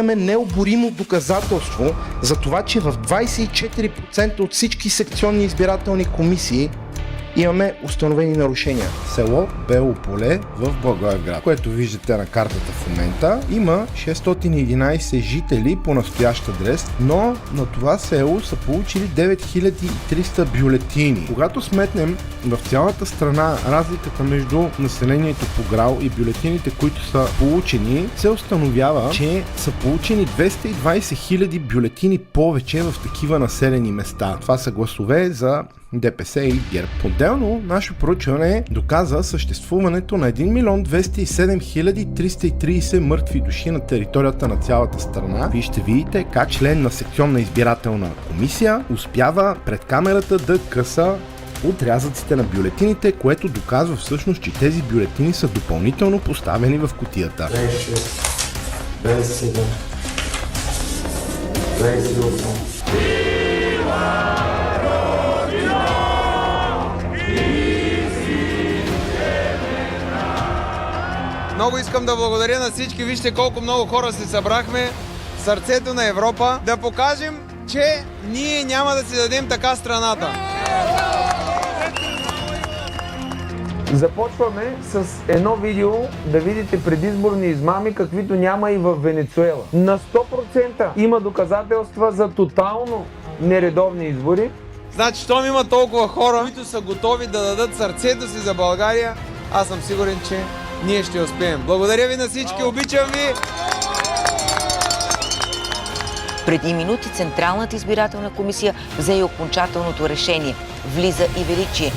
имаме необоримо доказателство за това, че в 24% от всички секционни избирателни комисии имаме установени нарушения. Село Бело поле в Благоевград, което виждате на картата в момента, има 611 жители по настоящ адрес, но на това село са получили 9300 бюлетини. Когато сметнем в цялата страна разликата между населението по ГРАО и бюлетините, които са получени, се установява, че са получени 220 000 бюлетини повече в такива населени места. Това са гласове за ДПС и ГЕРБ. Отделно, наше проучване доказа съществуването на 1 207 330 мъртви души на територията на цялата страна. Вие ще видите как член на секционна избирателна комисия успява пред камерата да къса отрязъците на бюлетините, което доказва всъщност, че тези бюлетини са допълнително поставени в кутията. 26, 27, 28. Много искам да благодаря на всички. Вижте колко много хора се събрахме в сърцето на Европа. Да покажем, че ние няма да си дадем така страната. Започваме с едно видео да видите предизборни измами, каквито няма и в Венецуела. На 100% има доказателства за тотално нередовни избори. Значи, щом има толкова хора, които са готови да дадат сърцето си за България, аз съм сигурен, че ние ще успеем. Благодаря ви на всички, обичам ви! Преди минути Централната избирателна комисия взе и окончателното решение. Влиза и Величие,